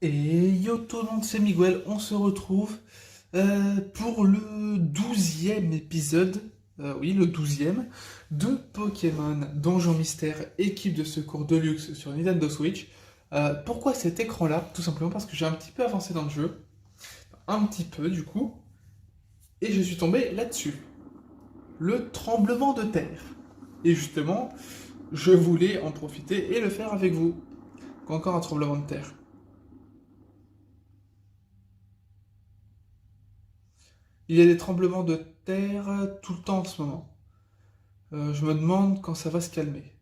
Et yo tout le monde, c'est Miguel, on se retrouve pour le 12e épisode, oui le 12e, de Pokémon Donjon Mystère, équipe de secours de luxe sur Nintendo Switch. Pourquoi cet écran-là? Tout simplement parce que j'ai un petit peu avancé dans le jeu, un petit peu du coup, et je suis tombé là-dessus. Le tremblement de terre. Et justement, je voulais en profiter et le faire avec vous. Encore un tremblement de terre. Il y a des tremblements de terre tout le temps en ce moment. Je me demande quand ça va se calmer.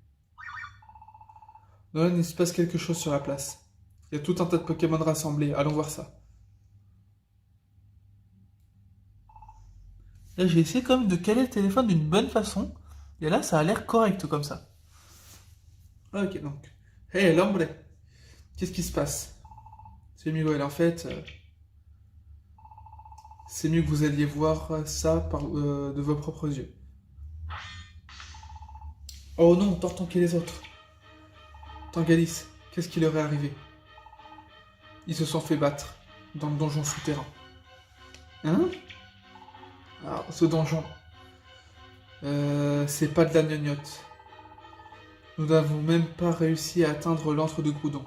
Nolan, il se passe quelque chose sur la place. Il y a tout un tas de Pokémon rassemblés. Allons voir ça. Là, j'ai essayé quand même de caler le téléphone d'une bonne façon. Et là, ça a l'air correct comme ça. Ok, donc. Hey, l'ombre. Qu'est-ce qui se passe? C'est Miguel, en fait. C'est mieux que vous alliez voir ça de vos propres yeux. Oh non, Tortank et les autres. Tangalis, qu'est-ce qui leur est arrivé? Ils se sont fait battre dans le donjon souterrain. Hein? Alors, ce donjon, c'est pas de la gnognotte. Nous n'avons même pas réussi à atteindre l'antre de Groudon.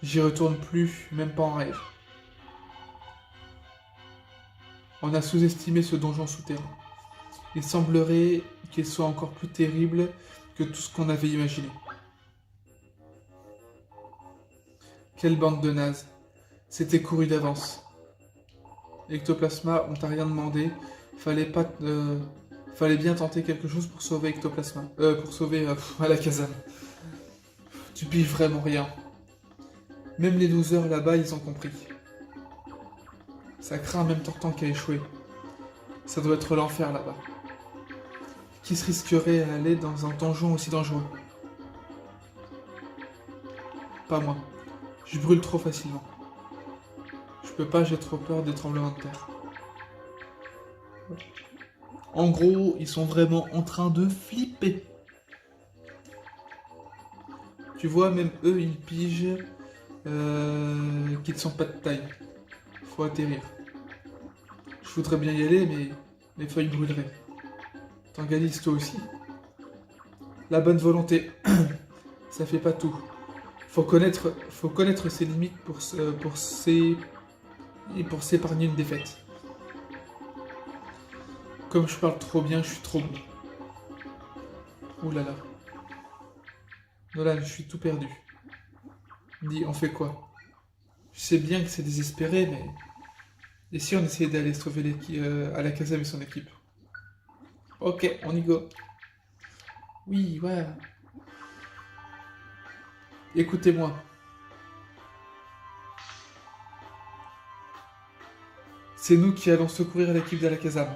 J'y retourne plus, même pas en rêve. On a sous-estimé ce donjon souterrain. Il semblerait qu'il soit encore plus terrible que tout ce qu'on avait imaginé. Quelle bande de nazes. C'était couru d'avance. Ectoplasma, on t'a rien demandé. Fallait pas... fallait bien tenter quelque chose pour sauver Ectoplasma. Pour sauver Alakazam. Tu piges vraiment rien. Même les losers là-bas, ils ont compris. Ça craint même Tortank qui a échoué. Ça doit être l'enfer là-bas. Qui se risquerait à aller dans un donjon aussi dangereux? Pas moi. Je brûle trop facilement. Je peux pas, j'ai trop peur des tremblements de terre. En gros, ils sont vraiment en train de flipper. Tu vois, même eux, ils pigent qu'ils ne sont pas de taille. Faut atterrir. Je voudrais bien y aller, mais les feuilles brûleraient. Tangalis, toi aussi. La bonne volonté, ça fait pas tout. Faut connaître ses limites pour s'épargner une défaite. Comme je parle trop bien, je suis trop bon. Ouh là là. Nolan, je suis tout perdu. Dis, on fait quoi? Je sais bien que c'est désespéré, mais... Et si on essayait d'aller sauver Alakazam et son équipe? Ok, on y go. Oui, ouais. Écoutez-moi. C'est nous qui allons secourir l'équipe d'Alakazam.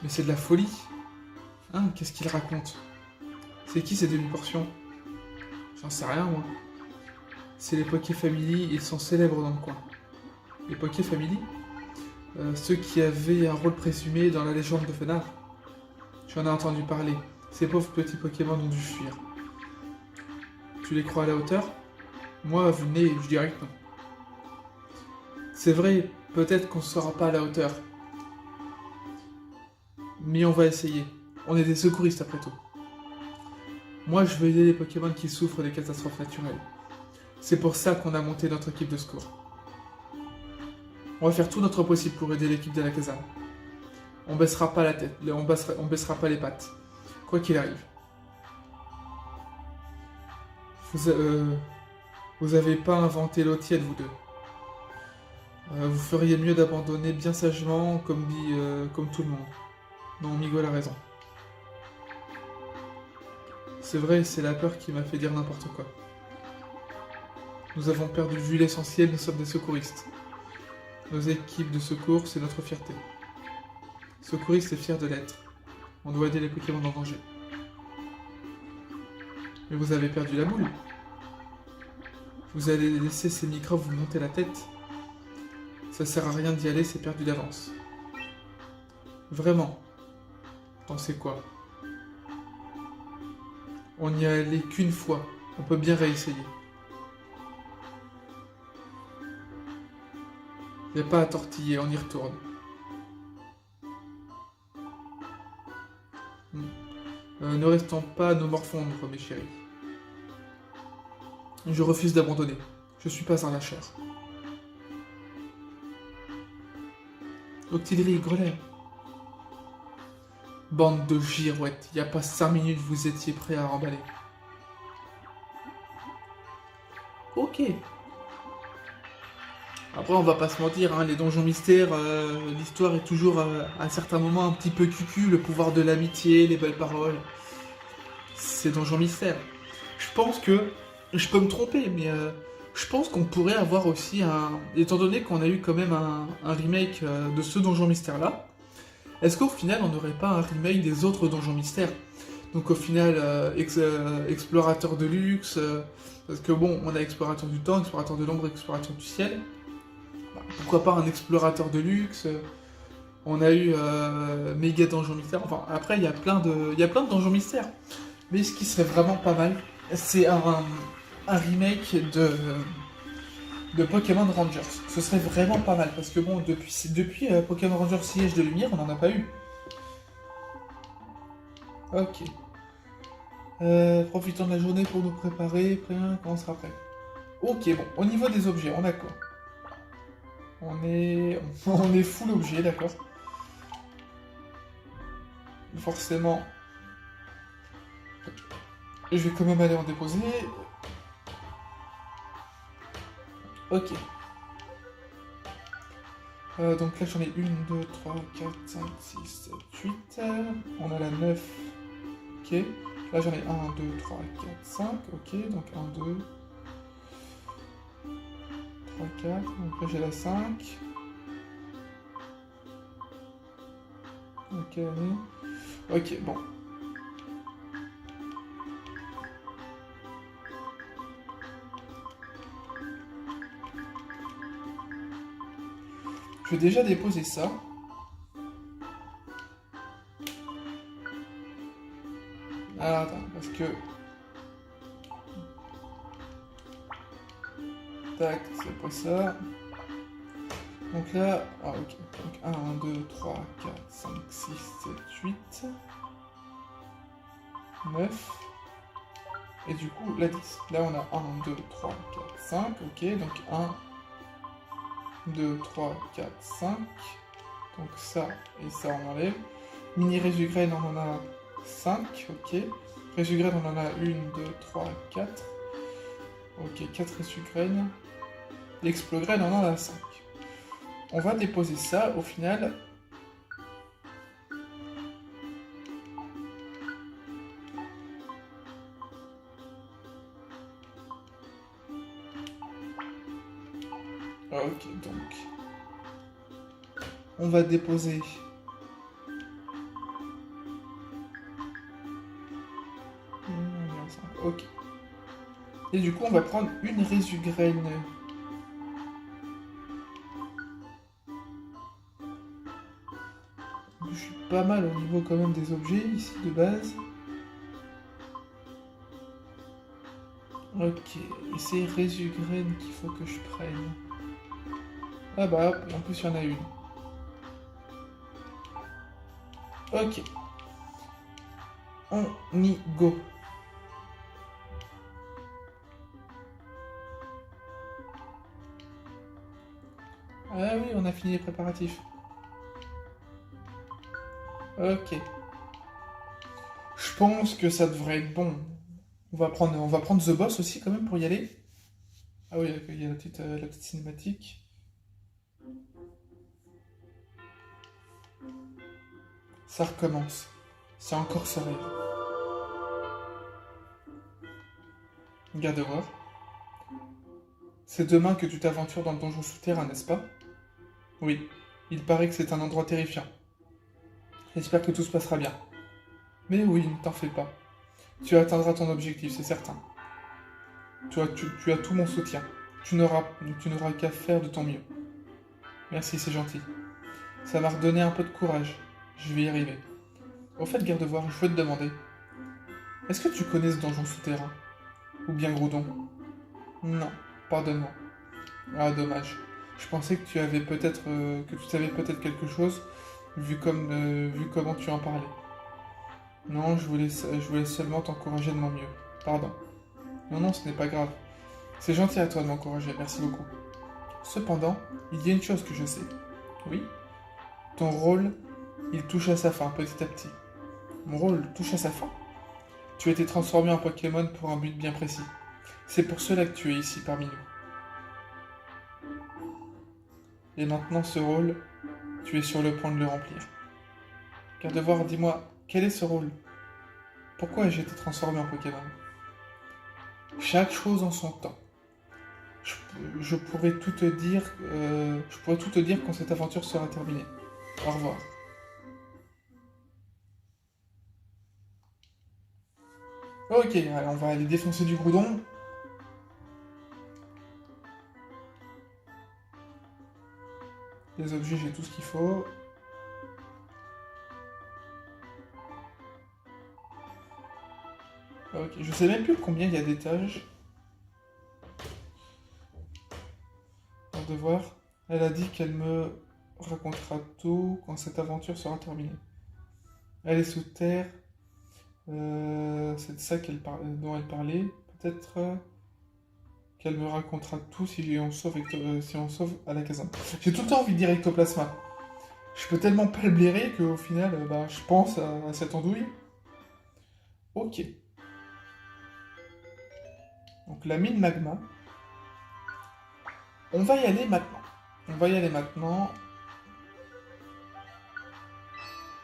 Mais c'est de la folie. Hein, qu'est-ce qu'il raconte? C'est qui ces demi-portions? J'en sais rien, moi. C'est les Poké Family, ils sont célèbres dans le coin. Les Poké Family? Ceux qui avaient un rôle présumé dans la légende de Fenard. J'en ai entendu parler. Ces pauvres petits Pokémon ont dû fuir. Tu les crois à la hauteur? Moi, vu le nez, je dirais que non. C'est vrai, peut-être qu'on ne sera pas à la hauteur. Mais on va essayer. On est des secouristes après tout. Moi, je veux aider les Pokémon qui souffrent des catastrophes naturelles. C'est pour ça qu'on a monté notre équipe de secours. On va faire tout notre possible pour aider l'équipe d'Alakazam. On baissera pas la tête, on baissera pas les pattes. Quoi qu'il arrive. Vous avez pas inventé l'eau tiède, vous deux. Vous feriez mieux d'abandonner bien sagement, comme tout le monde. Non, Miguel a raison. C'est vrai, c'est la peur qui m'a fait dire n'importe quoi. Nous avons perdu de vue l'essentiel, nous sommes des secouristes. Nos équipes de secours, c'est notre fierté. Secouriste est fier de l'être. On doit aider les Pokémon en danger. Mais vous avez perdu la boule. Vous allez laisser ces microbes vous monter la tête. Ça sert à rien d'y aller, c'est perdu d'avance. Vraiment. T'en sais quoi? On n'y est allé qu'une fois. On peut bien réessayer. Il n'y a pas à tortiller, on y retourne. Ne restons pas à nous morfondre, mes chéris. Je refuse d'abandonner. Je suis pas un lâcheur. Octillerie, Grelet. Bande de girouettes, il n'y a pas 5 minutes, vous étiez prêts à remballer. Ok. Après, on va pas se mentir, hein, les donjons mystères, l'histoire est toujours à certains moments un petit peu cucu, le pouvoir de l'amitié, les belles paroles. C'est donjons mystères. Je pense que, je peux me tromper, mais je pense qu'on pourrait avoir aussi un... Étant donné qu'on a eu quand même un remake de ce donjon mystère-là, est-ce qu'au final, on n'aurait pas un remake des autres donjons mystères? Donc au final, explorateur de luxe, parce que bon, on a explorateur du temps, explorateur de l'ombre, explorateur du ciel. Bah, pourquoi pas un explorateur de luxe? On a eu méga donjon mystère. Enfin, après, il y a plein de donjons mystères. Mais ce qui serait vraiment pas mal, c'est un remake de Pokémon Rangers. Ce serait vraiment pas mal, parce que bon, depuis Pokémon Rangers Siège de Lumière, on n'en a pas eu. Ok. Profitons de la journée pour nous préparer, quand on sera prêt. Ok, bon, au niveau des objets, on a quoi? On est full objet, d'accord. Forcément, je vais quand même aller en déposer. Ok. Donc là j'en ai 1, 2, 3, 4, 5, 6, 7, 8. On a la 9. Ok. Là j'en ai 1, 2, 3, 4, 5. Ok, donc 1, 2, 3, 4. Donc là j'ai la 5. Ok, allez. Ok, bon. Je vais déjà déposer ça. Alors attends, parce que... Tac, c'est pas ça. Donc là... Ah ok. Donc 1, 2, 3, 4, 5, 6, 7, 8... 9... Et du coup, la 10. Là on a 1, 2, 3, 4, 5. Ok, donc 1... 2, 3, 4, 5. Donc ça et ça on enlève. Mini résugraine on en a 5, ok. Résugraine on en a 1, 2, 3, 4. Ok, 4 résugraines. L'explograine on en a 5. On va déposer ça au final. Ok, donc on va déposer ok. Et du coup on va prendre une résugraine. Je suis pas mal au niveau quand même des objets ici de base. Ok, et c'est résugraine qu'il faut que je prenne. Ah bah hop, en plus il y en a une. Ok. On y go. Ah oui, on a fini les préparatifs. Ok. Je pense que ça devrait être bon. On va prendre The Boss aussi quand même pour y aller. Ah oui, il y a la petite cinématique. Ça recommence. C'est encore ça rêve. Garde voir. C'est demain que tu t'aventures dans le donjon souterrain, n'est-ce pas? Oui. Il paraît que c'est un endroit terrifiant. J'espère que tout se passera bien. Mais oui, ne t'en fais pas. Tu atteindras ton objectif, c'est certain. Tu as tout mon soutien. Tu n'auras qu'à faire de ton mieux. Merci, c'est gentil. Ça m'a redonné un peu de courage. Je vais y arriver. Au fait, Gardevoir, je veux te demander. Est-ce que tu connais ce donjon souterrain? Ou bien Groudon? Non, pardonne-moi. Ah, dommage. Je pensais que tu avais peut-être que tu savais peut-être quelque chose, vu comment tu en parlais. Non, je voulais seulement t'encourager de mon mieux. Pardon. Non, non, ce n'est pas grave. C'est gentil à toi de m'encourager, merci beaucoup. Cependant, il y a une chose que je sais. Oui? Ton rôle, il touche à sa fin petit à petit. Mon rôle touche à sa fin? Tu as été transformé en Pokémon pour un but bien précis. C'est pour cela que tu es ici parmi nous. Et maintenant ce rôle, tu es sur le point de le remplir. Gardevoir, dis-moi, quel est ce rôle? Pourquoi ai-je été transformé en Pokémon? Chaque chose en son temps. Je pourrais tout te dire, quand cette aventure sera terminée. Au revoir. Ok, allez, on va aller défoncer du Groudon. Les objets, j'ai tout ce qu'il faut. Ok, je sais même plus combien il y a d'étages. Devoir. Elle a dit qu'elle me racontera tout quand cette aventure sera terminée. Elle est sous terre. C'est de ça dont elle parlait. Peut-être qu'elle me racontera tout si on sauve à la caserne. J'ai tout le temps envie de dire ectoplasma. Je peux tellement pas le blairer qu'au final, je pense à cette andouille. Ok. Donc la mine magma. On va y aller maintenant. On va y aller maintenant.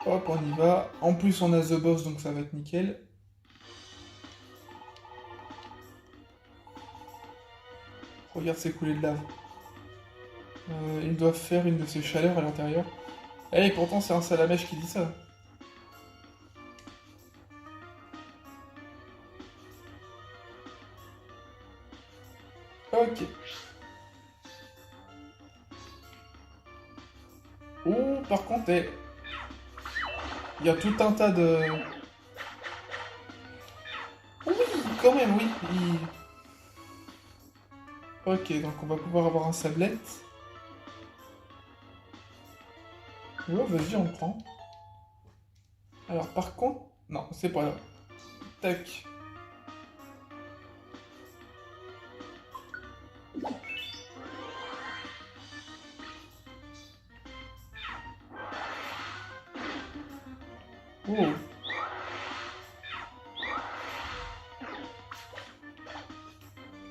Hop, on y va. En plus, on a The Boss, donc ça va être nickel. Regarde ces coulées de lave. Ils doivent faire une de ces chaleurs à l'intérieur. Eh, pourtant, c'est un Salamèche qui dit ça. Ok. Oh, par contre, il y a tout un tas de... Oui, quand même, oui. Ok, donc on va pouvoir avoir un sablette. Ouais, vas-y, on le prend. Alors, par contre... Non, c'est pas là. Tac. Oh.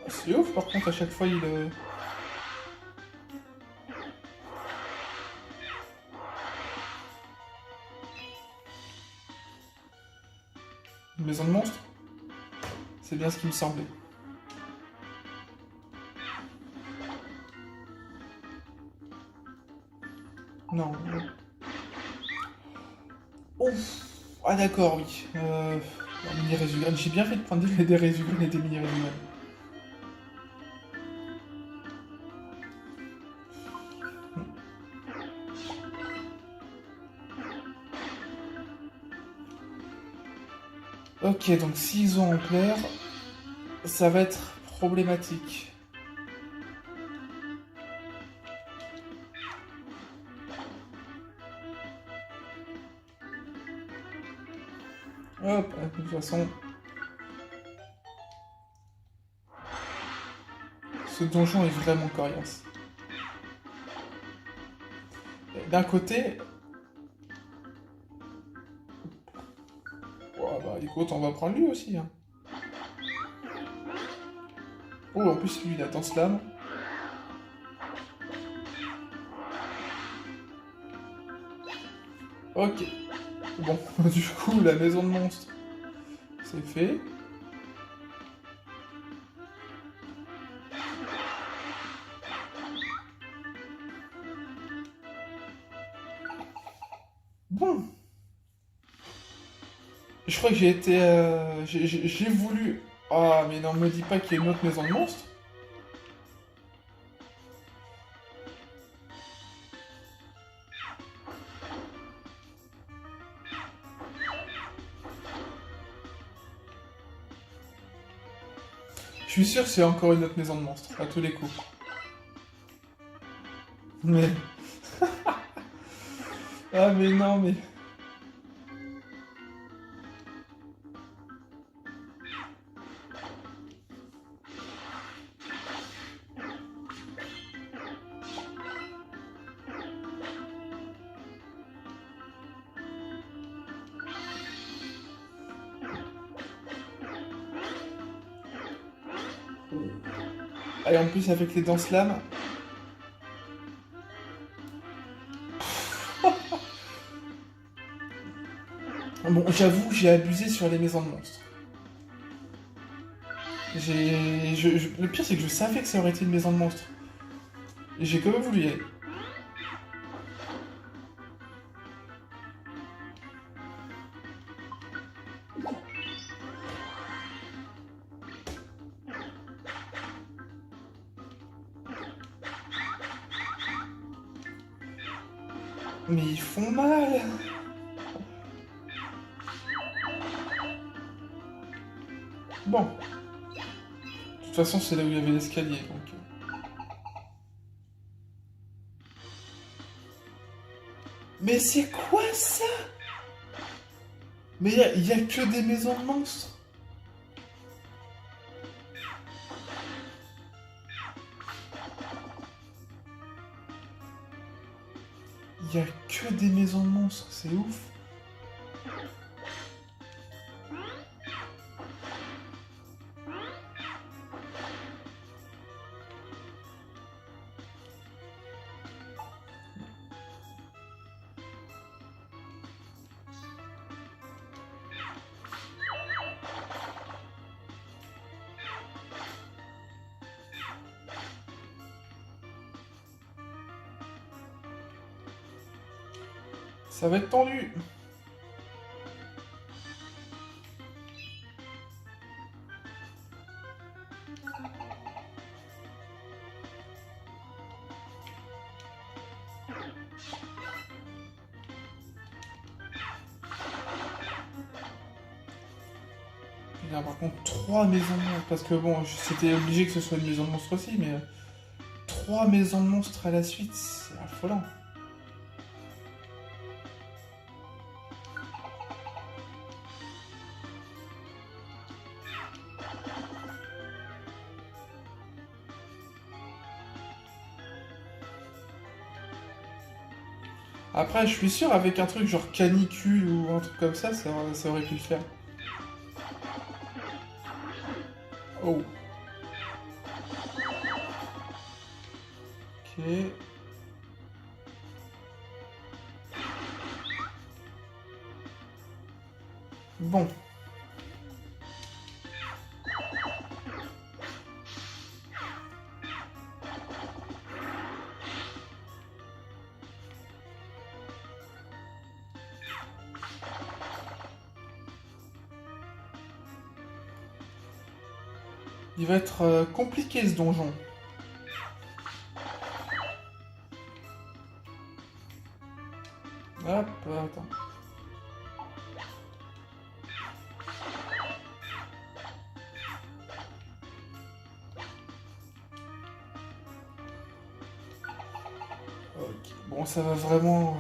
C'est ouf, par contre, à chaque fois, il... Une maison de monstres? C'est bien ce qui me semblait. Non. Ouf. Ah d'accord, oui. La mini Resogun. J'ai bien fait de prendre des Resogun et des mini Resogun. Ok, donc s'ils ont en clair, ça va être problématique. Hop, de toute façon... Ce donjon est vraiment coriace. D'un côté... Oh, bah écoute, on va prendre lui aussi. Hein. Oh, en plus lui, il attend slam. Ok. Bon, du coup, la maison de monstres, c'est fait. Bon. Je crois que j'ai été... j'ai voulu... Ah, mais non, me dis pas qu'il y a une autre maison de monstres. Je suis sûr que c'est encore une autre maison de monstres, à tous les coups. Mais... Ah mais non, mais... Et en plus avec les dents slam. Bon, j'avoue, j'ai abusé sur les maisons de monstres. Le pire, c'est que je savais que ça aurait été une maison de monstres. Et j'ai quand même voulu y aller. Mais ils font mal. Bon. De toute façon, c'est là où il y avait l'escalier, donc... Mais c'est quoi ça? Mais il y a que des maisons de monstres. Il y a que des maisons de monstres, c'est ouf. Ça va être tendu. Il y a par contre 3 maisons de monstres, parce que bon, c'était obligé que ce soit une maison de monstres aussi, mais 3 maisons de monstres à la suite, c'est affolant. Après, je suis sûr, avec un truc genre canicule ou un truc comme ça aurait pu le faire. Oh. Ok. Bon. Il va être compliqué ce donjon. Hop, attends. Ok, bon, ça va vraiment...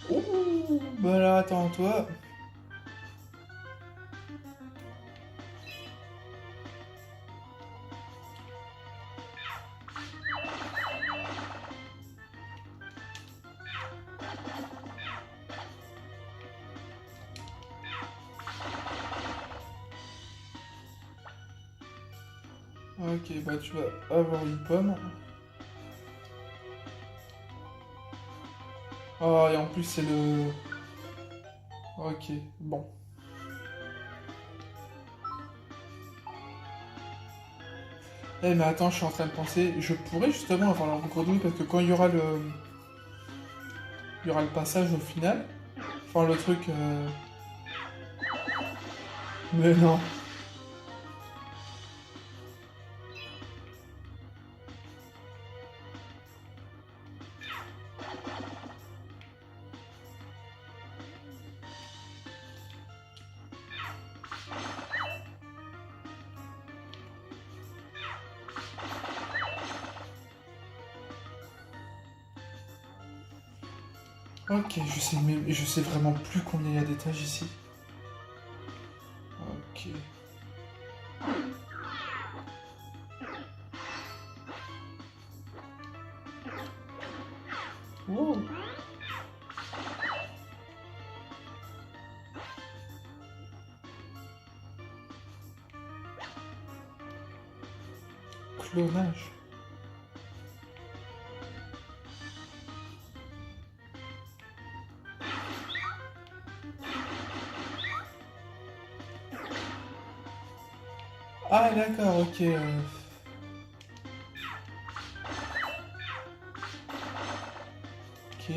Ouh, bah là, attends, toi... Ok, bah tu vas avoir une pomme. Oh, et en plus c'est le... Ok, bon. Eh mais attends, je suis en train de penser, je pourrais justement avoir la grenouille parce que quand il y aura le... Il y aura le passage au final. Enfin le truc... Mais non. Ok, je sais vraiment plus combien il y a d'étages ici. Ok. Wow. Clonage. Ah d'accord, ok. Ok.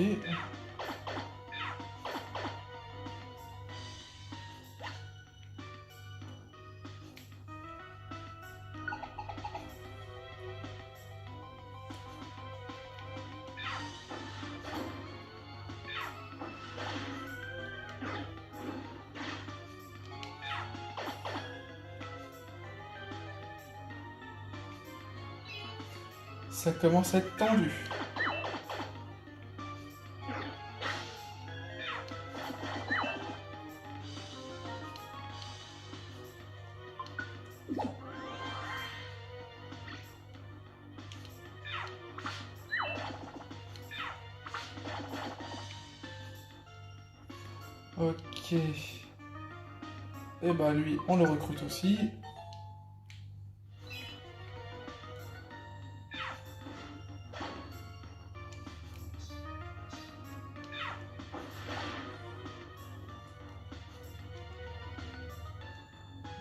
Ça commence à être tendu. Ok. Et bah lui, on le recrute aussi.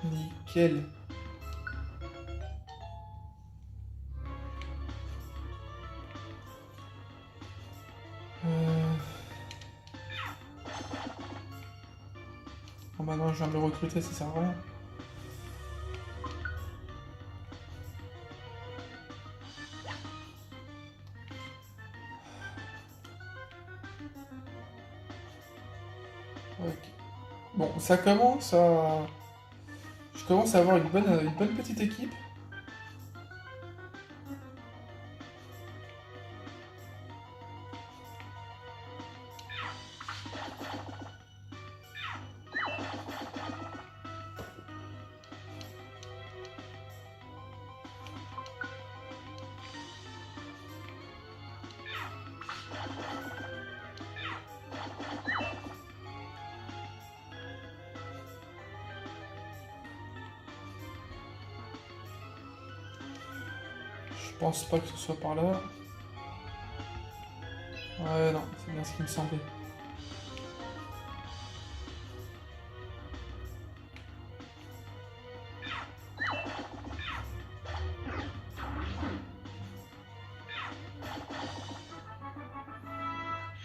Nickel. Bon bah non, je viens de le recruter, ça sert à rien. Ok. Bon, ça commence à... Je commence à avoir une bonne petite équipe. Je pense pas que ce soit par là. Ouais, non, c'est bien ce qui me semblait.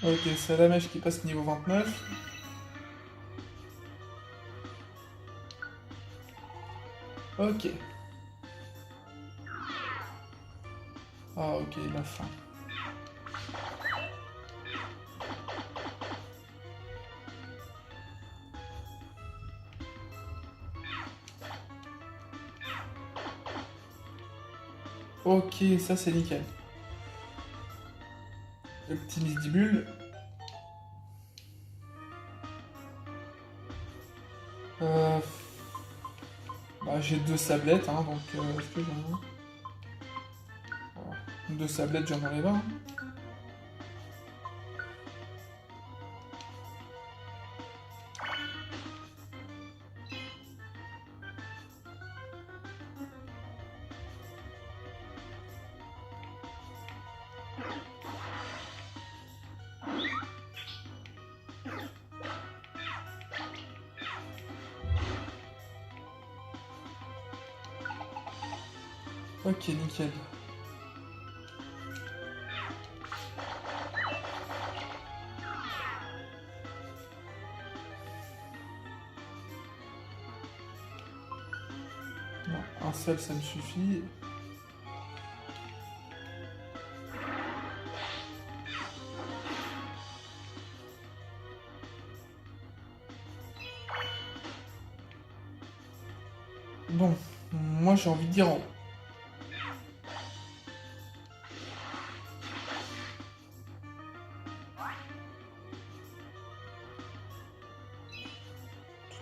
Ok, c'est la mèche qui passe niveau 29. Ok. Ah ok, il a faim. Ok, ça c'est nickel. Le petit midibule. Euh... Bah, j'ai 2 sablettes, hein, donc est-ce que j'en ai... Voilà. 2 sablettes, j'en enlève un. Ok, nickel. Non, un seul, ça me suffit. Bon, moi j'ai envie de dire en haut.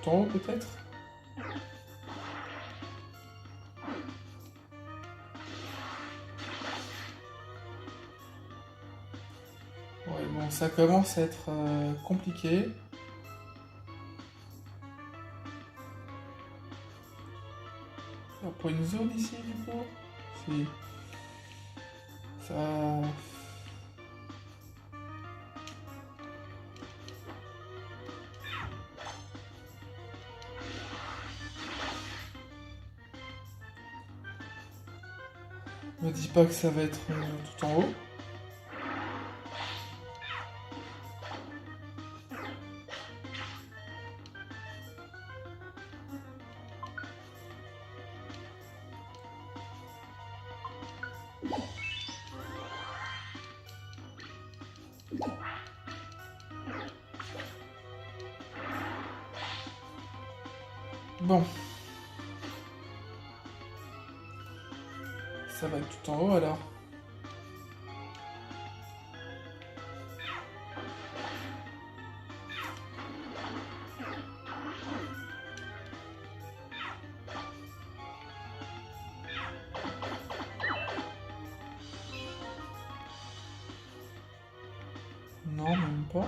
tout en haut peut-être. Ouais, bon, ça commence à être compliqué. Il n'y a pas une zone ici du coup? Si. Ça... Me dis pas que ça va être tout en haut. Bon. Ça va être tout en haut alors. Non, même pas.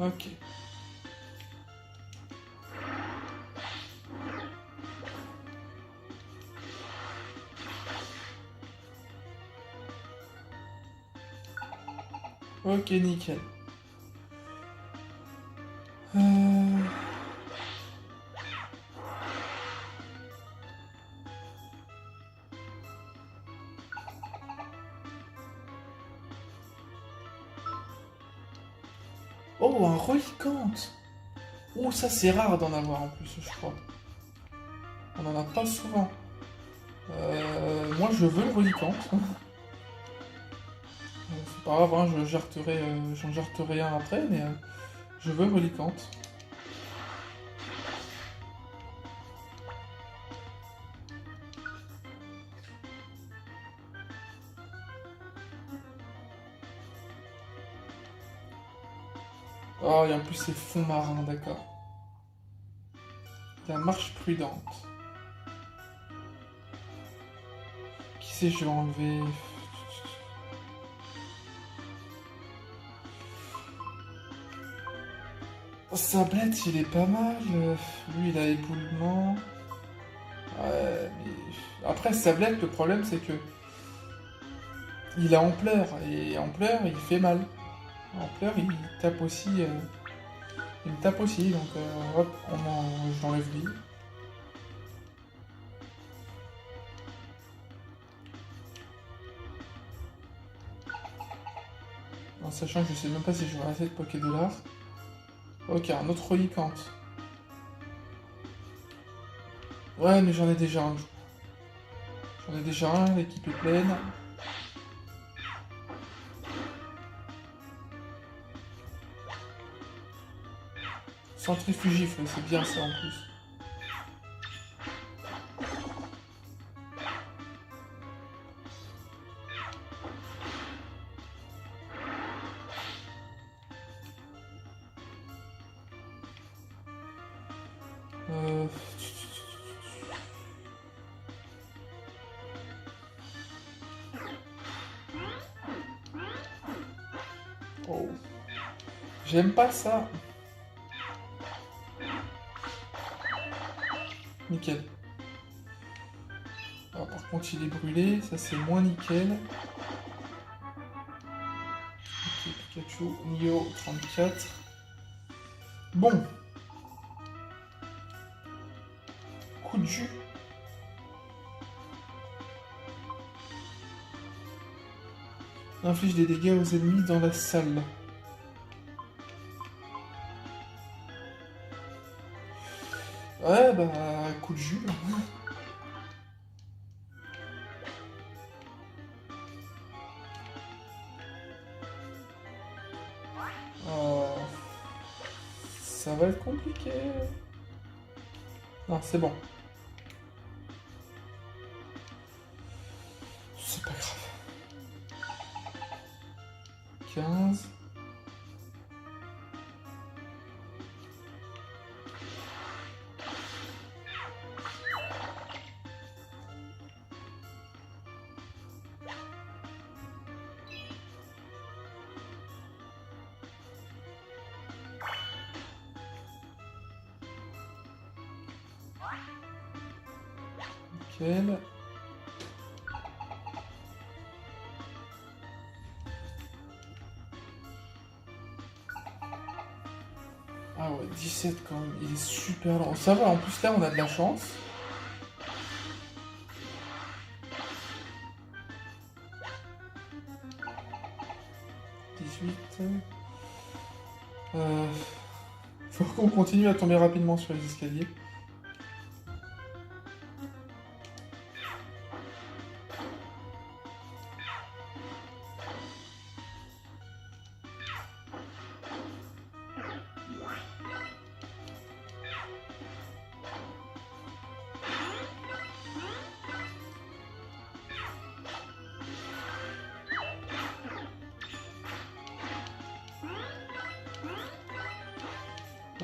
Ok. Ok, nickel. Oh, un Rollicante! Oh, ça c'est rare d'en avoir en plus, je crois. On en a pas souvent. Moi, je veux le Rollicante. C'est pas grave, hein, j'en jarterai un après, mais je veux le Rollicante. Oh, et en plus c'est fond marin, d'accord. La marche prudente. Qui c'est que je vais enlever? Sablette, il est pas mal. Lui, il a éboulement. Ouais, mais... Après, Sablette, le problème, c'est que... Il a ampleur, et ampleur, il fait mal. Ampleur, il tape aussi... Il me tape aussi, donc hop, je l'enlève lui. En sachant que je sais même pas si je vais assez de Poké-Dollar. Ok, un autre Rollicante. Ouais, mais j'en ai déjà un. J'en ai déjà un, l'équipe est pleine. Centrifugifle, c'est bien ça en plus. Euh... Oh. J'aime pas ça. Nickel. Alors, par contre, il est brûlé, ça c'est moins nickel. Ok, Pikachu, Nio, 34. Bon. Coup de jus. Inflige des dégâts aux ennemis dans la salle. Ouais, bah, coup de jus. Oh, ça va être compliqué. Non, c'est bon. C'est pas grave. 15. Nickel. Ah ouais, 17 quand même, il est super lent. Ça va, en plus là on a de la chance. Faut qu'on continue à tomber rapidement sur les escaliers.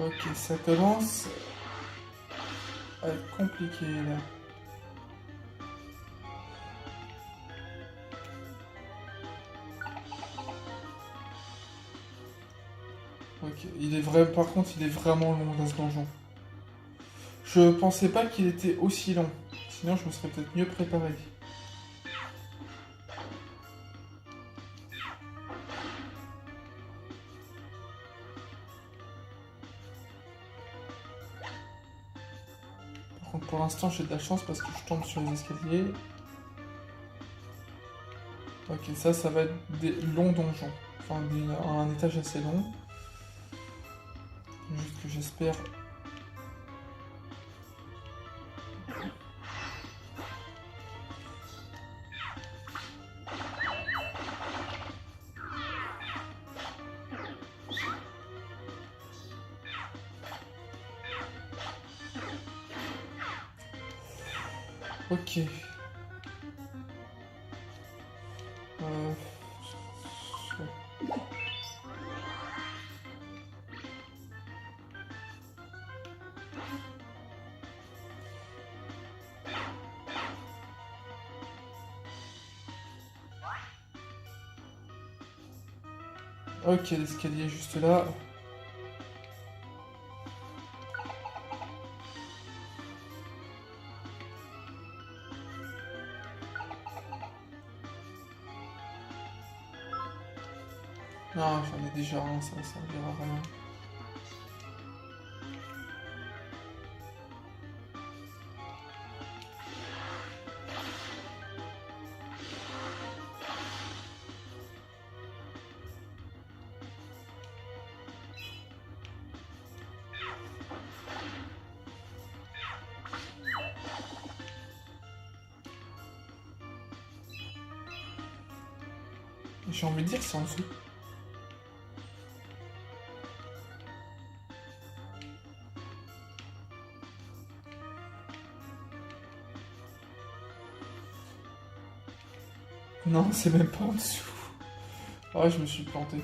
Ok, ça commence à être compliqué là. Ok, il est vrai. Par contre, il est vraiment long là ce donjon. Je pensais pas qu'il était aussi long. Sinon, je me serais peut-être mieux préparé. Par contre, pour l'instant, j'ai de la chance parce que je tombe sur les escaliers. Ok, ça va être des longs donjons. Enfin, un étage assez long. Juste que j'espère. Ok. Ok, l'escalier est juste là. Non, j'en ai déjà un, ça ne servira à rien. J'ai envie de dire que c'est en dessous. Non, c'est même pas en dessous. Ah, je me suis planté.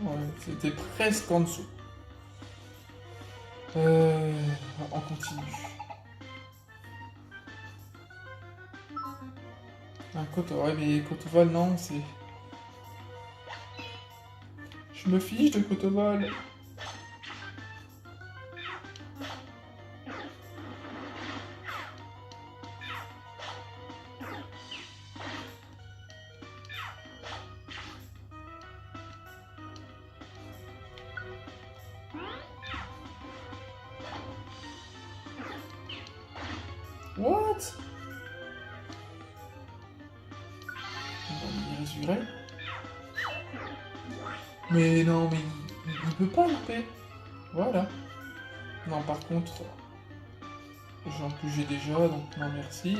Ouais, c'était presque en dessous. On continue. Un coteau, ouais, mais Cotoval, non, c'est... Je me fiche de Cotoval. What? Il résurait. Mais non, mais il ne peut pas louper. Voilà. Non, par contre, en plus j'ai déjà, donc non merci.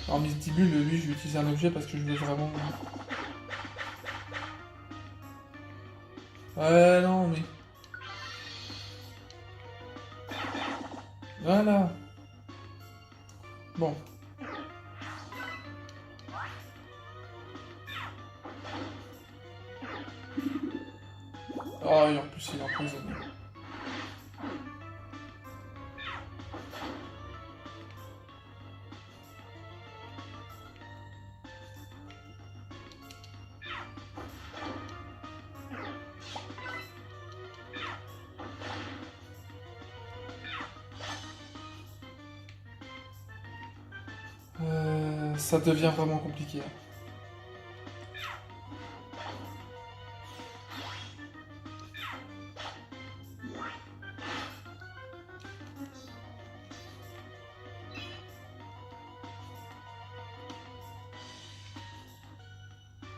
Alors Mistibule, lui, je vais utiliser un objet parce que je veux vraiment... Ouais, non, mais... Voilà. Bon. Oh, et en plus, il est empoisonné. Ça devient vraiment compliqué.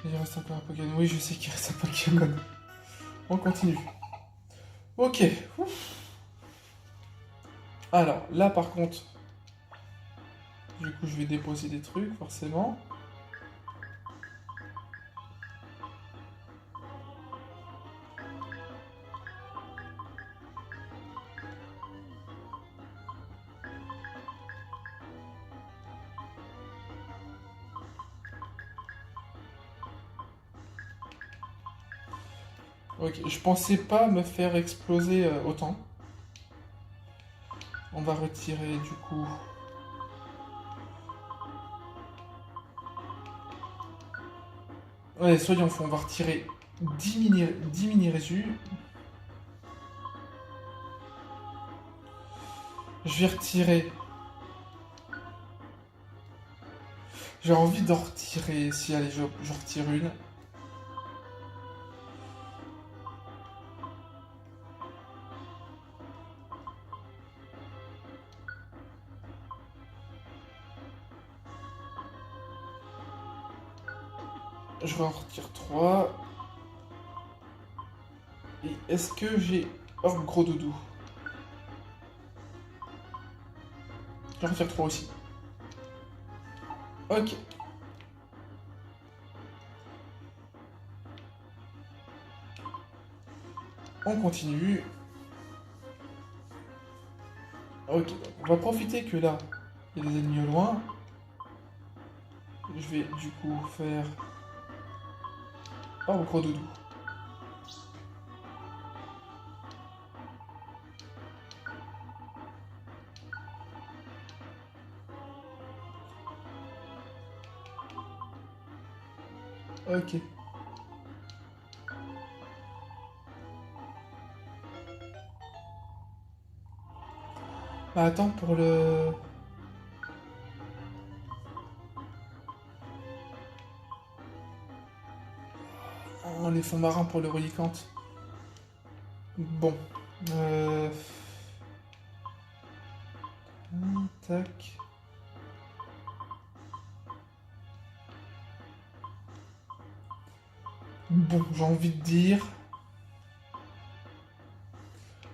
Il reste encore un Pokémon. Oui, je sais qu'il reste un Pokémon. On continue. Ok. Ouf. Alors, là par contre, du coup, je vais déposer des trucs, forcément. Ok, je pensais pas me faire exploser autant. On va retirer du coup... Ouais, soyons fous, on va retirer 10 mini-résus. Je vais retirer... J'ai envie d'en retirer... Si, allez, je retire une. Je vais en retirer 3. Et est-ce que j'ai... Oh, gros doudou. Je vais en retire 3 aussi. Ok. On continue. Ok, on va profiter que là, il y a des ennemis au loin. Je vais du coup faire... Oh, gros doudou. Ok. Bah, attends, pour le... Oh, les fonds marins pour le relicante. Bon. Tac. Bon, j'ai envie de dire...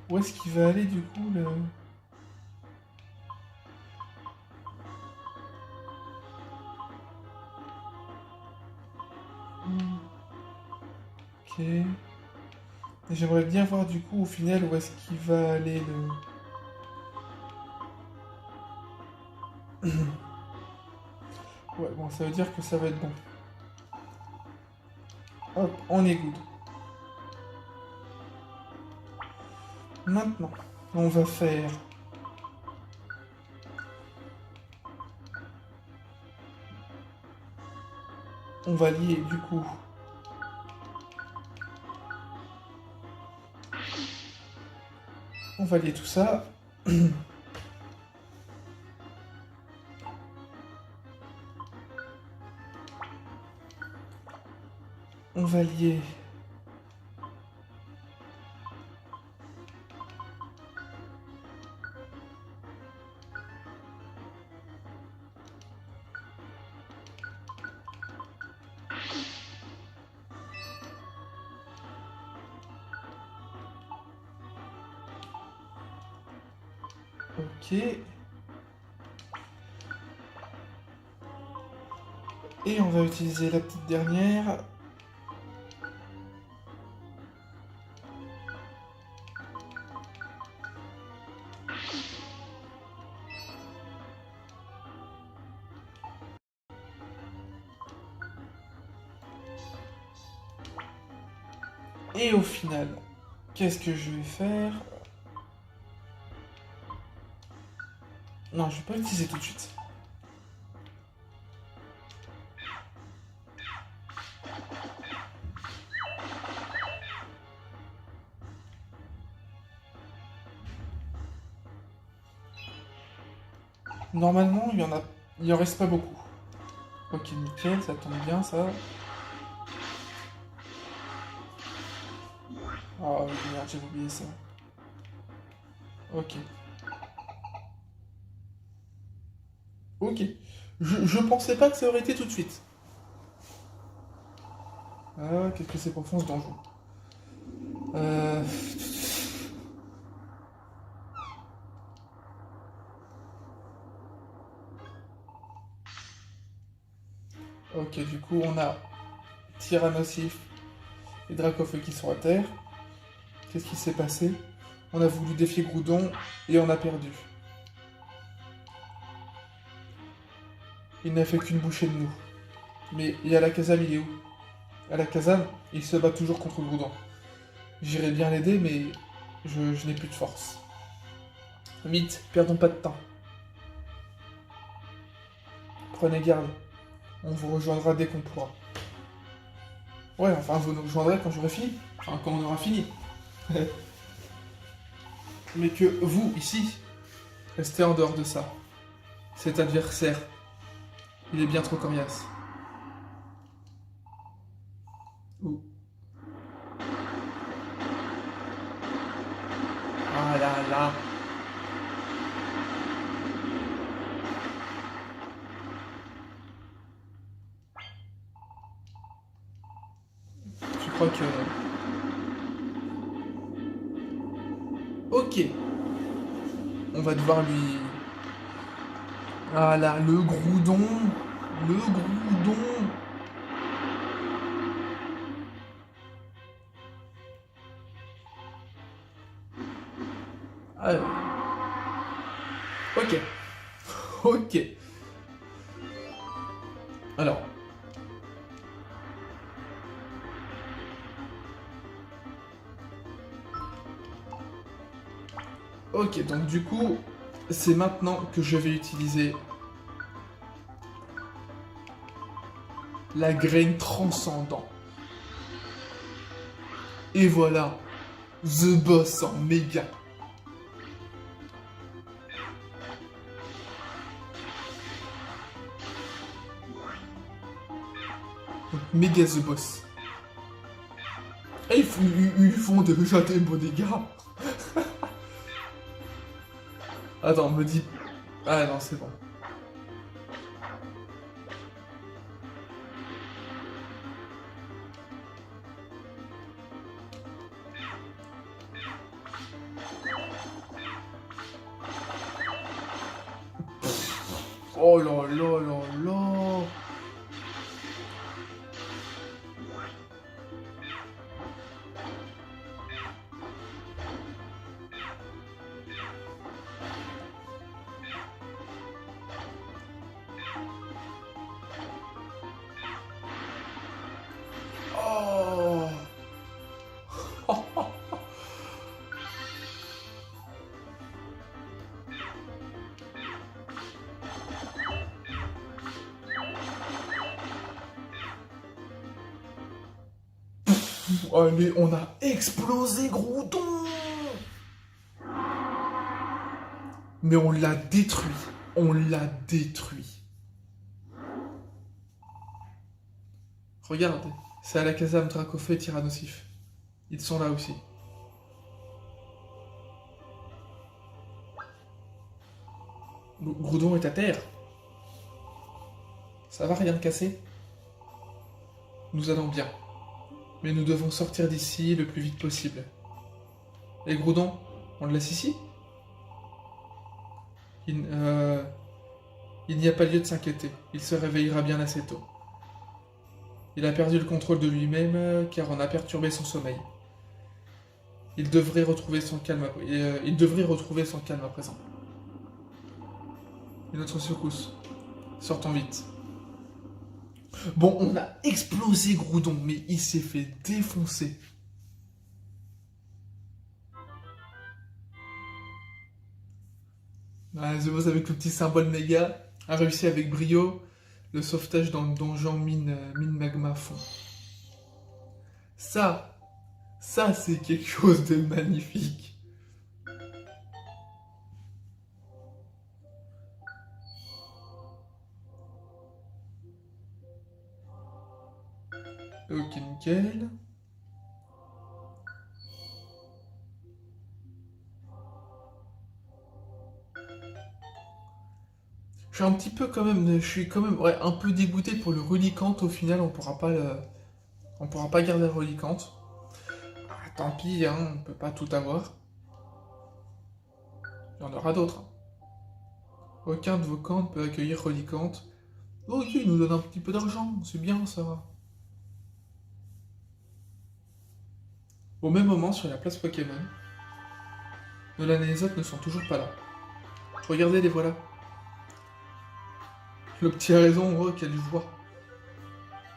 Où est-ce qu'il va aller du coup le... Ok. Et j'aimerais bien voir du coup au final où est-ce qu'il va aller le... Ouais, bon, ça veut dire que ça va être bon. Hop, on est good. Maintenant, on va faire... On va lier du coup... On va lier tout ça. On va lier... Ok. Et on va utiliser la petite dernière. Et au final, qu'est-ce que je vais faire? Non, je vais pas l'utiliser tout de suite. Normalement, il en reste pas beaucoup. Ok, nickel, ça tombe bien, ça. Oh merde, j'avais oublié ça. Ok. Ok. Je pensais pas que ça aurait été tout de suite. Ah, qu'est-ce que c'est profond ce donjon. Euh... Ok, du coup, on a Tyrannosif et Dracofeu qui sont à terre. Qu'est-ce qui s'est passé? On a voulu défier Groudon et on a perdu. Il n'a fait qu'une bouchée de nous. Mais et Alakazam, il est où? Alakazam, il se bat toujours contre Groudon. J'irais bien l'aider, mais je n'ai plus de force. Vite, perdons pas de temps. Prenez garde. On vous rejoindra dès qu'on pourra. Ouais, enfin, vous nous rejoindrez quand j'aurai fini. Enfin, quand on aura fini. Mais que vous, ici, restez en dehors de ça. Cet adversaire, il est bien trop coriace. Ouh. Ah là là. Je crois que... Ok. On va devoir lui... Ah là, le Groudon. Le Groudon. Ah, ok. Ok. Alors. Ok, donc du coup, c'est maintenant que je vais utiliser la graine transcendant. Et voilà, The Boss en méga. Donc, méga The Boss. Et ils font déjà des beaux dégâts. Attends, me dis... Ah non, c'est bon. Oh là là là là. Oh. Allez, on a explosé Groudon. Mais on l'a détruit. On l'a détruit. Regarde, c'est Alakazam, Dracofeu et Tyrannosif. Ils sont là aussi. Groudon est à terre. Ça va, rien de cassé? Nous allons bien. Mais nous devons sortir d'ici le plus vite possible. Et Groudon, on le laisse ici? Il n'y a pas lieu de s'inquiéter. Il se réveillera bien assez tôt. Il a perdu le contrôle de lui-même car on a perturbé son sommeil. Il devrait retrouver son calme à présent. Une autre secousse. Sortons vite. Bon, on a explosé Groudon, mais il s'est fait défoncer. Ah, The Boss avec le petit symbole méga a réussi avec brio le sauvetage dans le donjon mine magma fond. Ça c'est quelque chose de magnifique. Ok, nickel. Je suis quand même un peu dégoûté pour le reliquante. Au final, on pourra pas garder le reliquante. Ah, tant pis, hein, on peut pas tout avoir. Il y en aura d'autres, hein. Aucun de vos camps ne peut accueillir reliquante. Ok, il nous donne un petit peu d'argent, c'est bien ça. Au même moment, sur la place Pokémon, Nolan et les autres ne sont toujours pas là. Regardez, les voilà. Le petit a raison, oh, quelle joie.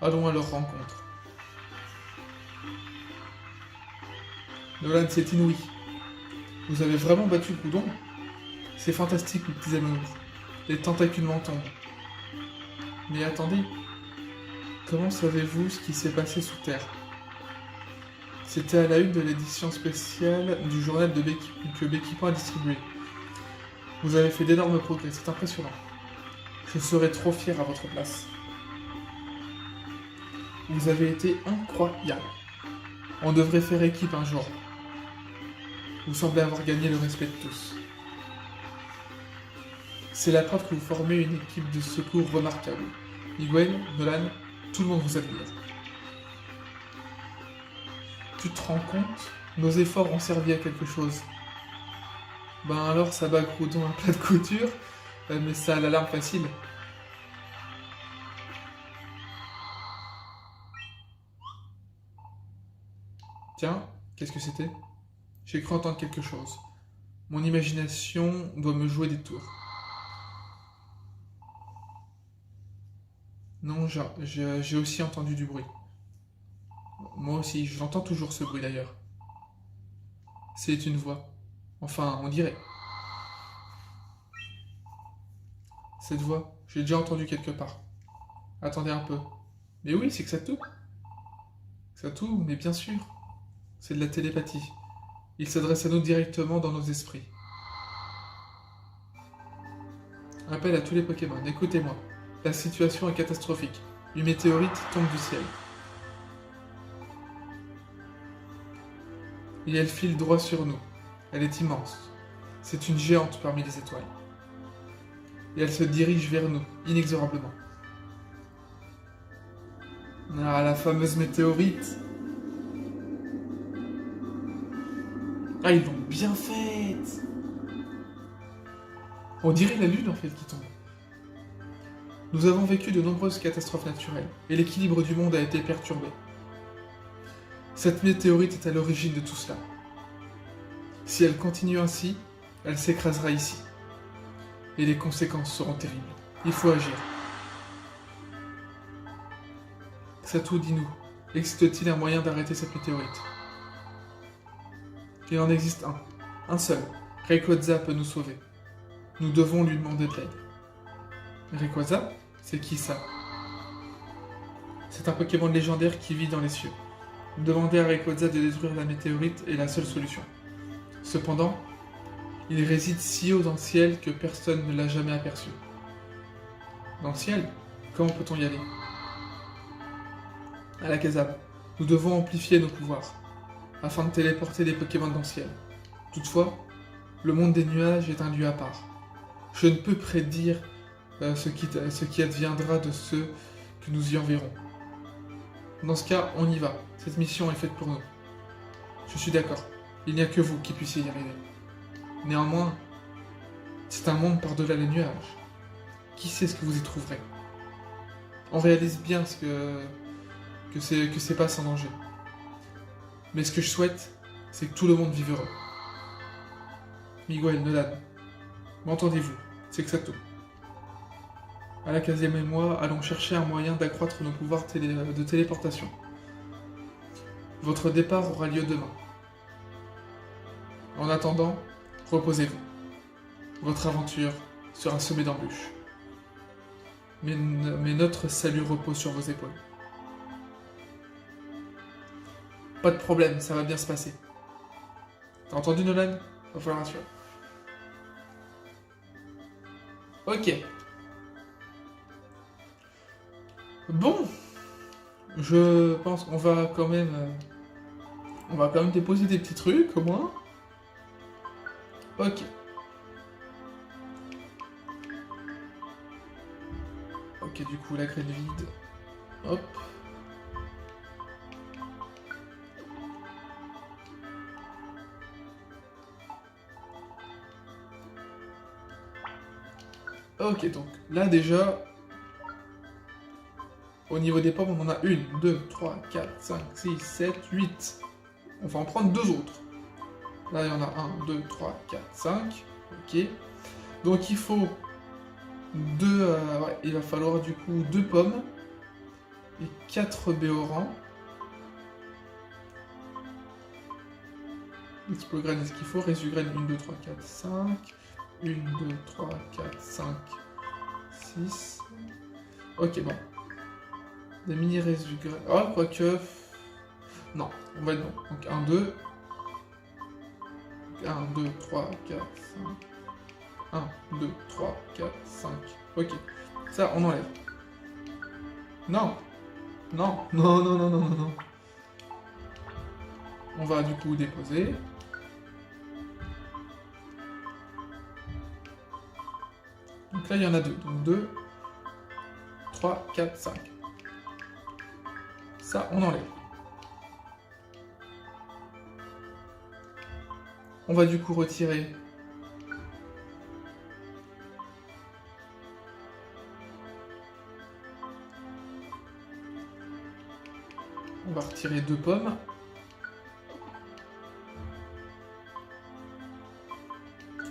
Allons à leur rencontre. Nolan, c'est inouï. Vous avez vraiment battu le Groudon? C'est fantastique, mes petits amis. Les tentacules m'en tombent. Mais attendez, comment savez-vous ce qui s'est passé sous terre? C'était à la une de l'édition spéciale du journal que Béquipan a distribué. Vous avez fait d'énormes progrès, c'est impressionnant. Je serais trop fier à votre place. Vous avez été incroyable. On devrait faire équipe un jour. Vous semblez avoir gagné le respect de tous. C'est la preuve que vous formez une équipe de secours remarquable. Miguel, Nolan, tout le monde vous admire. Tu te rends compte? Nos efforts ont servi à quelque chose. Ben alors ça bat Groudon un plat de couture, mais ça a l'alarme facile. Tiens, qu'est-ce que c'était? J'ai cru entendre quelque chose. Mon imagination doit me jouer des tours. Non, j'ai aussi entendu du bruit. Moi aussi, j'entends toujours ce bruit d'ailleurs. C'est une voix. Enfin, on dirait. Cette voix, j'ai déjà entendu quelque part. Attendez un peu. Mais oui, c'est que ça tourne. Ça tourne, mais bien sûr. C'est de la télépathie. Il s'adresse à nous directement dans nos esprits. Appel à tous les Pokémon, écoutez-moi. La situation est catastrophique. Une météorite tombe du ciel. Et elle file droit sur nous. Elle est immense. C'est une géante parmi les étoiles. Et elle se dirige vers nous, inexorablement. Ah, la fameuse météorite. Ah, ils l'ont bien faite. On dirait la lune en fait qui tombe. Nous avons vécu de nombreuses catastrophes naturelles, et l'équilibre du monde a été perturbé. Cette météorite est à l'origine de tout cela. Si elle continue ainsi, elle s'écrasera ici. Et les conséquences seront terribles. Il faut agir. Satou, dis-nous, existe-t-il un moyen d'arrêter cette météorite? Il en existe un. Un seul. Rayquaza peut nous sauver. Nous devons lui demander de l'aide. Rayquaza? C'est qui ça? C'est un Pokémon légendaire qui vit dans les cieux. Demander à Rayquaza de détruire la météorite est la seule solution. Cependant, il réside si haut dans le ciel que personne ne l'a jamais aperçu. Dans le ciel? Comment peut-on y aller? À la Kazam, nous devons amplifier nos pouvoirs, afin de téléporter des Pokémon dans le ciel. Toutefois, le monde des nuages est un lieu à part. Je ne peux prédire ce qui adviendra de ceux que nous y enverrons. Dans ce cas, on y va. Cette mission est faite pour nous. Je suis d'accord. Il n'y a que vous qui puissiez y arriver. Néanmoins, c'est un monde par-delà les nuages. Qui sait ce que vous y trouverez? On réalise bien ce que c'est pas sans danger. Mais ce que je souhaite, c'est que tout le monde vive heureux. Miguel, Nolan, m'entendez-vous? C'est exacto. Alakazam et moi allons chercher un moyen d'accroître nos pouvoirs de téléportation. Votre départ aura lieu demain. En attendant, reposez-vous. Votre aventure sera semée d'embûches. Mais notre salut repose sur vos épaules. Pas de problème, ça va bien se passer. T'as entendu, Nolan? Va falloir rassurer. Ok. Bon. Je pense qu'on va quand même... on va quand même déposer des petits trucs, au moins. Ok. Ok, du coup, la graine vide. Hop. Ok, donc là déjà, au niveau des pommes, on en a 1, 2, 3, 4, 5, 6, 7, 8. On va en prendre 2 autres. Là, il y en a 1, 2, 3, 4, 5. Ok. Donc il faut 2... ouais, il va falloir du coup 2 pommes et 4 béorans. Explograne, est-ce qu'il faut? Résugraine, 1, 2, 3, 4, 5. 1, 2, 3, 4, 5, 6. Ok, bon. Des mini résugraines. Oh, quoique... Non, on va être bon. Donc 1, 2. 1, 2, 3, 4, 5. 1, 2, 3, 4, 5. Ok. Ça, on enlève. Non. Non. Non, non, non, non, non, non. On va du coup déposer. Donc là, il y en a 2. Donc 2, 3, 4, 5. Ça, on enlève. On va du coup retirer... On va retirer 2 pommes.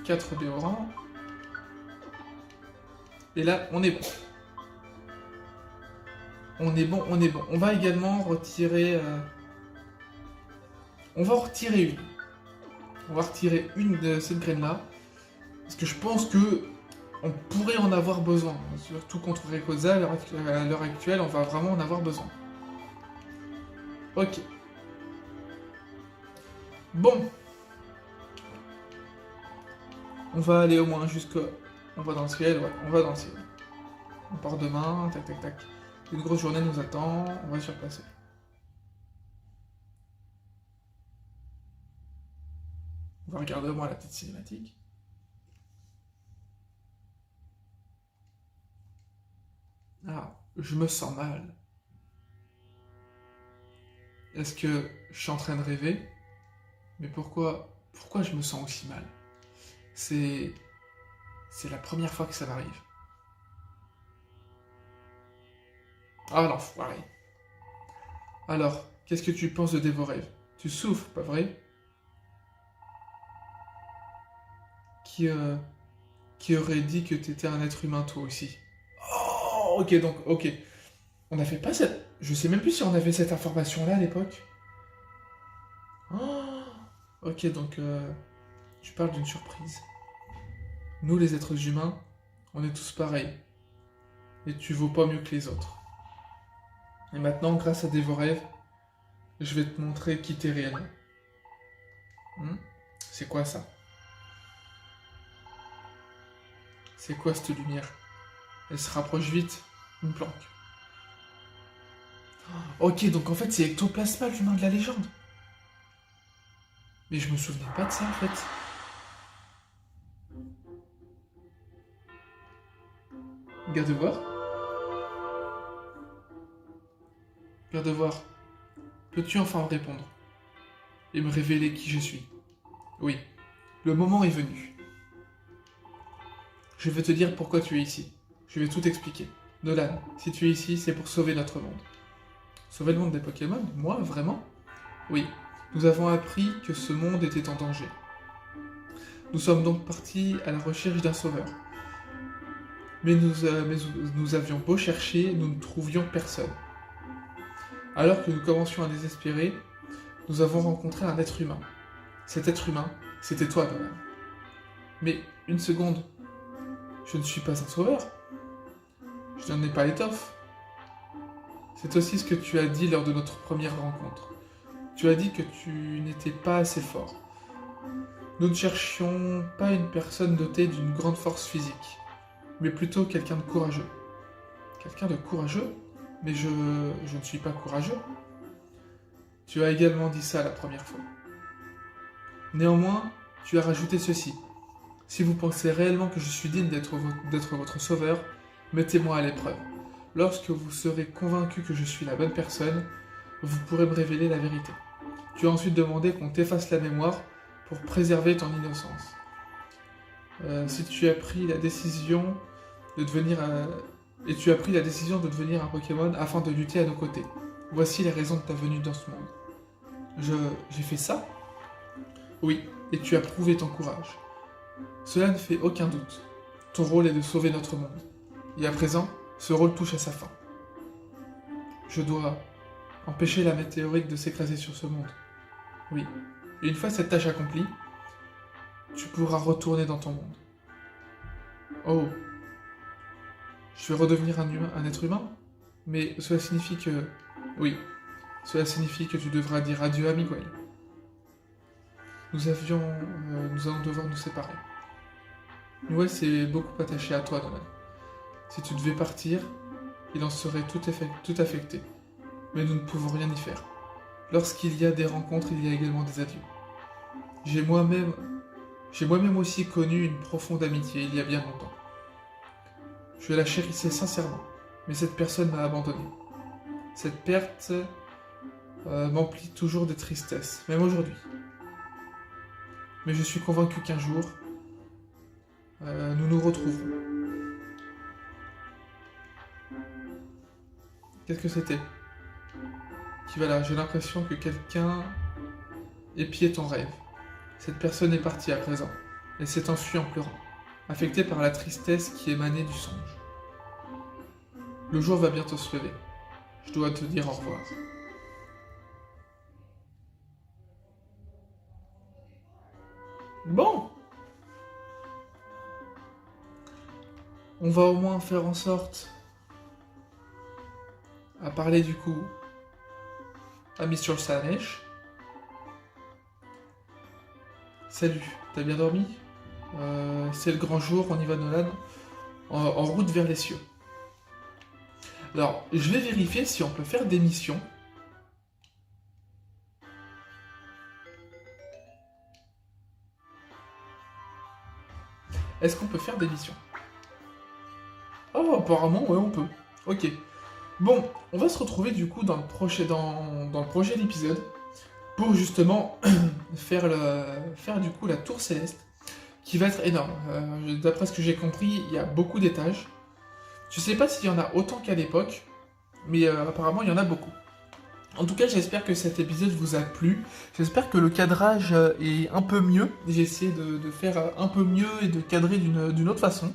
Quatre béorans. Et là, on est bon. On est bon, on est bon. On va également retirer... On va en retirer une. On va retirer une de cette graine-là. Parce que je pense que on pourrait en avoir besoin. Surtout contre Rayquaza, à l'heure actuelle, on va vraiment en avoir besoin. Ok. Bon. On va aller au moins jusqu'à... On va dans le ciel, ouais, on va dans le ciel. On part demain, tac tac tac. Une grosse journée nous attend, on va se faire passer. On va regarder au moins la petite cinématique. Ah, je me sens mal. Est-ce que je suis en train de rêver? Mais pourquoi je me sens aussi mal? C'est la première fois que ça m'arrive. Ah l'enfoiré. Alors, qu'est-ce que tu penses de vos rêves? Tu souffres, pas vrai? Qui aurait dit que t'étais un être humain toi aussi? Oh, ok, donc, ok. On n'avait pas cette... Je sais même plus si on avait cette information-là à l'époque. Oh, ok, donc, tu parles d'une surprise. Nous, les êtres humains, on est tous pareils. Et tu vaux pas mieux que les autres. Et maintenant, grâce à vos rêves, je vais te montrer qui t'es réellement. C'est quoi ça? C'est quoi cette lumière? Elle se rapproche vite, une planque. Ok, donc en fait c'est Ectoplasma, l'humain de la légende. Mais je me souvenais pas de ça en fait. Garde-voir. Garde-voir. Peux-tu enfin me répondre? Et me révéler qui je suis? Oui, le moment est venu. Je vais te dire pourquoi tu es ici. Je vais tout expliquer. Nolan, si tu es ici, c'est pour sauver notre monde. Sauver le monde des Pokémon? Moi, vraiment? Oui, nous avons appris que ce monde était en danger. Nous sommes donc partis à la recherche d'un sauveur. Mais nous avions beau chercher, nous ne trouvions personne. Alors que nous commencions à désespérer, nous avons rencontré un être humain. Cet être humain, c'était toi, Nolan. Mais, une seconde, je ne suis pas un sauveur. Je n'en ai pas l'étoffe. C'est aussi ce que tu as dit lors de notre première rencontre. Tu as dit que tu n'étais pas assez fort. Nous ne cherchions pas une personne dotée d'une grande force physique, mais plutôt quelqu'un de courageux. Quelqu'un de courageux? Mais je ne suis pas courageux. Tu as également dit ça la première fois. Néanmoins, tu as rajouté ceci. Si vous pensez réellement que je suis digne d'être votre sauveur, mettez-moi à l'épreuve. Lorsque vous serez convaincu que je suis la bonne personne, vous pourrez me révéler la vérité. Tu as ensuite demandé qu'on t'efface la mémoire pour préserver ton innocence. Si tu as pris la décision de devenir un Pokémon afin de lutter à nos côtés. Voici les raisons de ta venue dans ce monde. J'ai fait ça? Oui, et tu as prouvé ton courage. Cela ne fait aucun doute. Ton rôle est de sauver notre monde. Et à présent, ce rôle touche à sa fin. Je dois empêcher la météorite de s'écraser sur ce monde. Oui. Et une fois cette tâche accomplie, tu pourras retourner dans ton monde. Oh. Je vais redevenir un être humain? Mais cela signifie que... Oui. Cela signifie que tu devras dire adieu à Miguel. Nous allons devoir nous séparer. Miguel s'est beaucoup attaché à toi, Nolan. Si tu devais partir, il en serait tout affecté. Mais nous ne pouvons rien y faire. Lorsqu'il y a des rencontres, il y a également des adieux. J'ai moi-même aussi connu une profonde amitié il y a bien longtemps. Je la chérissais sincèrement, mais cette personne m'a abandonné. Cette perte m'emplit toujours de tristesse, même aujourd'hui. Mais je suis convaincu qu'un jour, nous nous retrouverons. Qu'est-ce que c'était? Voilà, j'ai l'impression que quelqu'un épiait ton rêve. Cette personne est partie à présent. Elle s'est enfuie en pleurant, affectée par la tristesse qui émanait du songe. Le jour va bientôt se lever. Je dois te dire au revoir. Bon! On va au moins faire en sorte à parler du coup à Mr. Sanish. Salut, t'as bien dormi? C'est le grand jour, on y va Nolan, en route vers les cieux. Alors, je vais vérifier si on peut faire des missions. Est-ce qu'on peut faire des missions? Oh, apparemment, ouais, on peut. Ok. Bon, on va se retrouver du coup dans le prochain épisode pour justement faire du coup la tour céleste qui va être énorme. D'après ce que j'ai compris, il y a beaucoup d'étages. Je sais pas s'il y en a autant qu'à l'époque, mais apparemment il y en a beaucoup. En tout cas, j'espère que cet épisode vous a plu. J'espère que le cadrage est un peu mieux. J'ai essayé de faire un peu mieux et de cadrer d'une autre façon.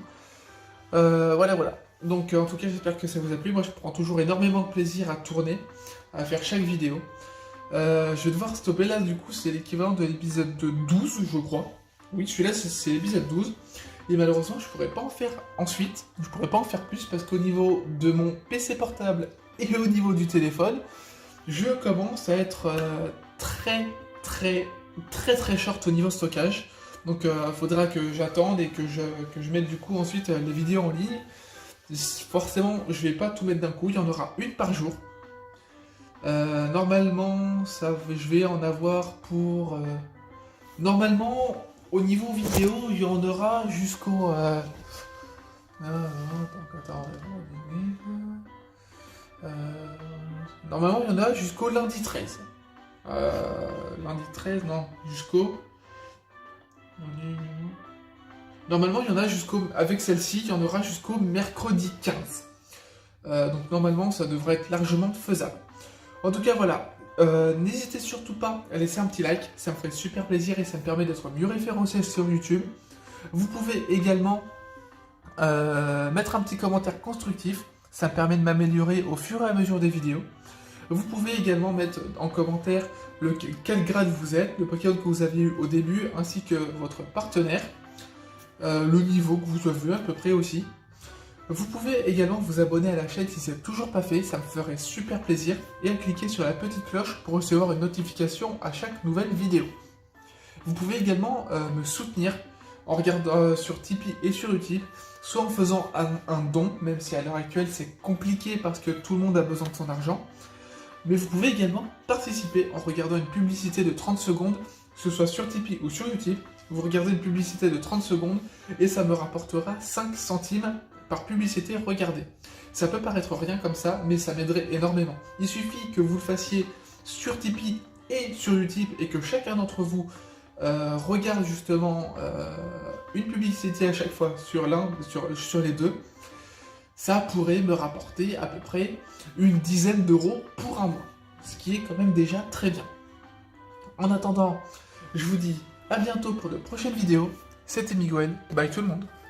Voilà. Donc en tout cas, j'espère que ça vous a plu. Moi, je prends toujours énormément de plaisir à tourner, à faire chaque vidéo. Je vais devoir stopper là, du coup, c'est l'équivalent de l'épisode 12, je crois. Oui, celui-là, c'est l'épisode 12. Et malheureusement, je pourrais pas en faire ensuite. Je pourrais pas en faire plus parce qu'au niveau de mon PC portable et au niveau du téléphone, je commence à être très short au niveau stockage. Donc faudra que j'attende et que je mette du coup ensuite les vidéos en ligne. Forcément, je vais pas tout mettre d'un coup, il y en aura une par jour. Normalement, je vais en avoir pour... Normalement, au niveau vidéo, il y en aura jusqu'au... Normalement, il y en a jusqu'au lundi 13. Lundi 13, non, jusqu'au... Normalement, il y en a avec celle-ci, il y en aura jusqu'au mercredi 15. Donc normalement, ça devrait être largement faisable. En tout cas, voilà. N'hésitez surtout pas à laisser un petit like, ça me fait super plaisir et ça me permet d'être mieux référencé sur YouTube. Vous pouvez également mettre un petit commentaire constructif, ça me permet de m'améliorer au fur et à mesure des vidéos. Vous pouvez également mettre en commentaire quel grade vous êtes, le Pokémon que vous aviez eu au début, ainsi que votre partenaire, le niveau que vous avez eu à peu près aussi. Vous pouvez également vous abonner à la chaîne si ce n'est toujours pas fait, ça me ferait super plaisir, et à cliquer sur la petite cloche pour recevoir une notification à chaque nouvelle vidéo. Vous pouvez également me soutenir en regardant sur Tipeee et sur Utip, soit en faisant un don, même si à l'heure actuelle c'est compliqué parce que tout le monde a besoin de son argent, mais vous pouvez également participer en regardant une publicité de 30 secondes, que ce soit sur Tipeee ou sur Utip. Vous regardez une publicité de 30 secondes et ça me rapportera 5 centimes par publicité regardée. Ça peut paraître rien comme ça, mais ça m'aiderait énormément. Il suffit que vous le fassiez sur Tipeee et sur Utip et que chacun d'entre vous regarde justement une publicité à chaque fois sur les deux. Ça pourrait me rapporter à peu près une dizaine d'euros pour un mois, ce qui est quand même déjà très bien. En attendant, je vous dis à bientôt pour de prochaines vidéos. C'était Miguel, bye tout le monde.